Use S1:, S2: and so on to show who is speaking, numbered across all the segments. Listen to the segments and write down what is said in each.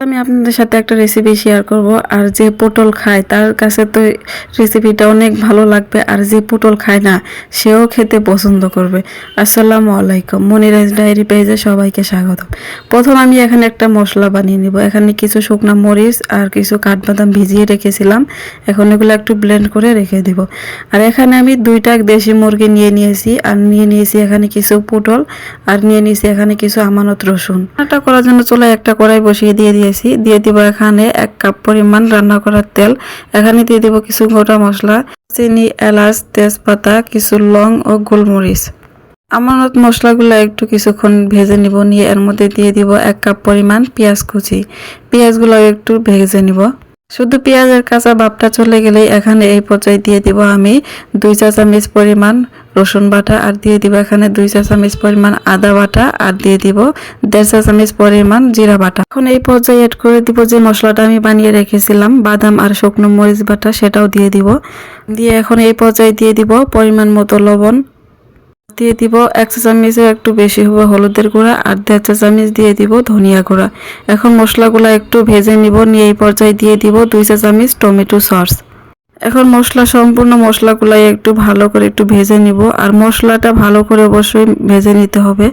S1: আমি আপনাদের সাথে একটা রেসিপি শেয়ার করব। আর যে পটল খায় তার কাছে তো রেসিপিটা অনেক ভালো লাগবে, আর যে পটল খায় না সেও খেতে পছন্দ করবে। আসসালামু আলাইকুম, মনিরাজ ডায়েরি পেজে সবাইকে স্বাগত। প্রথম আমি এখানে একটা মশলা বানিয়ে নিব। এখানে কিছু শুকনো মরিচ আর কিছু কাঠবাদাম ভিজিয়ে রেখেছিলাম, এখন এগুলো একটু ব্লেন্ড করে রেখে দিব। আর এখানে আমি 2টা দেশি মুরগি নিয়ে নিয়েছি, আর নিয়ে নিয়েছি এখানে কিছু পটল, আর নিয়ে নিয়েছি এখানে কিছু আমানত রসুন। রান্নাটা করার জন্য চুলায় একটা কড়াই বসিয়ে দিয়ে দিব এখানে 1 কাপ পরিমাণ রান্না করার তেল। এখানে দিয়ে দিব কিছু গোটা মশলা, চিনি, এলাচ, তেজপাতা, কিছু লং ও গোলমরিচ। আমানত মশলাগুলো একটু কিছুক্ষণ ভেজে নিব। নিয়ে এর মধ্যে দিয়ে দিব 1 কাপ পরিমাণ পেঁয়াজ কুচি। পেঁয়াজগুলো একটু ভেজে নিব। শুধু পেঁয়াজের কাঁচা ভাবটা চলে গেলেই এখানে এই পর্যায়ে দিয়ে দিব আমি 2 চা চামচ পরিমাণ রসুন বাটা, আর দিয়ে দিব এখানে 2 চা চামচ পরিমাণ আদা বাটা, আর দিয়ে দিব 1.5 চা চামচ পরিমাণ জিরা বাটা। এখন এই পর্যায়ে এড করে দিব যে মশলাটা আমি বানিয়ে রেখেছিলাম, বাদাম আর শুকনো মরিচ বাটা, সেটাও দিয়ে দিব। দিয়ে এখন এই পর্যায়ে দিয়ে দিব পরিমাণ মতো লবণ, দিয়ে দিব 1 চা চামচের একটু বেশি হবে হলুদের গুঁড়া, আর 1.5 চা চামচ দিয়ে দিব ধনিয়া গুঁড়া। এখন মশলাগুলো একটু ভেজে নিব। নিয়ে এই পর্যায়ে দিয়ে দিব 2 চা চামচ টমেটো সস। এখন সম্পূর্ণ মশলাগুলাই একটু ভালো করে একটু ভেজে নিব। আর মশলাটা ভালো করে অবশ্যই ভেজে নিতে হবে।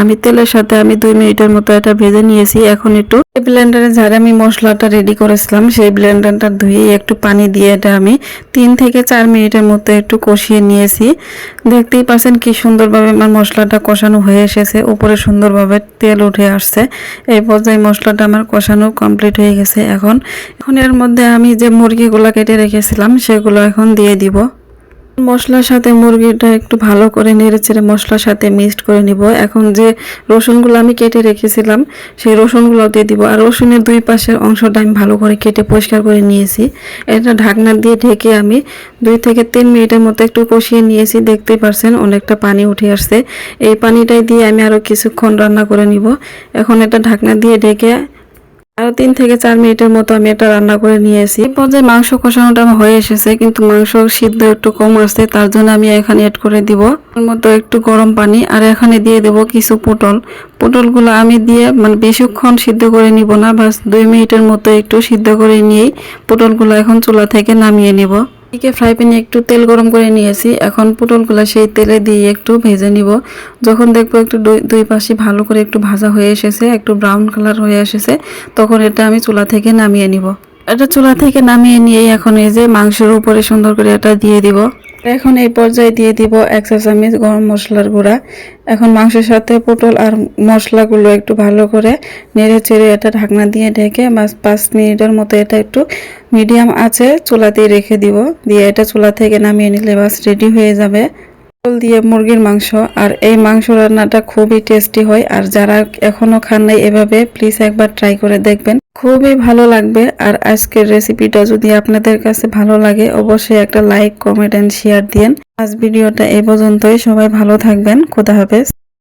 S1: আমি তেলের সাথে 2 মিনিটের মতো এটা ভেজে নিয়েছি। এখন একটু ব্লেন্ডারে ঝাড়ে আমি মশলাটা রেডি করেছিলাম, সেই ব্লেন্ডারটা ধুয়ে একটু পানি দিয়ে এটা আমি 3 থেকে 4 মিনিটের মতো একটু কষিয়ে নিয়েছি। দেখতেই পাচ্ছেন কি সুন্দরভাবে আমার মশলাটা কষানো হয়ে এসেছে, উপরে সুন্দরভাবে তেল উঠে আসছে। এই পর্যায়ে মশলাটা আমার কষানো কমপ্লিট হয়ে গেছে। এখন এর মধ্যে আমি যে মুরগিগুলো কেটে রেখেছিলাম সেগুলো এখন দিয়ে দিব। মশলার সাথে মুরগিটা একটু ভালো করে নেড়েচেড়ে মশলার সাথে মিক্সড করে নিব। এখন যে রসুনগুলো আমি কেটে রেখেছিলাম সেই রসুনগুলো দিয়ে দিব। আর রসুনের 2 পাশের অংশটা আমি ভালো করে কেটে পরিষ্কার করে নিয়েছি। এটা ঢাকনা দিয়ে ঢেকে আমি 2 থেকে 3 মিনিটের মতো একটু কষিয়ে নিয়েছি। দেখতেই পারছেন অনেকটা পানি উঠে আসছে। এই পানিটাই দিয়ে আমি আরও কিছুক্ষণ রান্না করে নিব। এখন এটা ঢাকনা দিয়ে ঢেকে আরো 3 থেকে 4 মিনিটের মতো আমি এটা রান্না করে নিয়েছি। এই পর্যায়ে মাংস কষানোটা হয়ে এসেছে, কিন্তু মাংস সিদ্ধ একটু কম আসছে, তার জন্য আমি এখানে এড করে দিব এর মতো একটু গরম পানি। আর এখানে দিয়ে দেব কিছু পটলগুলো আমি দিয়ে বেশিক্ষণ সিদ্ধ করে নিব না, বাস 2 মিনিটের মতো একটু সিদ্ধ করে নিয়েই পটলগুলো এখন চুলা থেকে নামিয়ে নেব। এদিকে ফ্রাই প্যানে একটু তেল গরম করে নিয়েছি। এখন পটলগুলো সেই তেলে দিয়ে একটু ভেজে নিব। যখন দেখবো একটু 2 পাশে ভালো করে একটু ভাজা হয়ে এসেছে, একটু ব্রাউন কালার হয়ে এসেছে, তখন এটা আমি চুলা থেকে নামিয়ে নিব। এটা চুলা থেকে নামিয়ে নিয়ে এখন এই যে মাংসের উপরে সুন্দর করে এটা দিয়ে দিব। এখন এই পর্যায়ে দিয়ে দিব 1 চা চামচ গরম মশলার গুঁড়া। এখন মাংসের সাথে পটল আর মশলাগুলো একটু ভালো করে নেড়ে চেড়ে এটা ঢাকনা দিয়ে ঢেকে 5 মিনিটের মতো এটা একটু মিডিয়াম আঁচে চুলাতেই রেখে দিব। দিয়ে এটা চুলা থেকে নামিয়ে নিলে বাস রেডি হয়ে যাবে পটল দিয়ে মুরগির মাংস। আর এই মাংস রান্নাটা খুবই টেস্টি হয়। আর যারা এখনো খান নাই এভাবে প্লিজ একবার ট্রাই করে দেখবেন, খুবই ভালো লাগবে। আর আজকের রেসিপিটা যদি আপনাদের কাছে ভালো লাগে অবশ্যই একটা লাইক, কমেন্ট এন্ড শেয়ার দিন। আজ ভিডিওটা এই পর্যন্তই। সবাই ভালো থাকবেন। খোদা হাফেজ।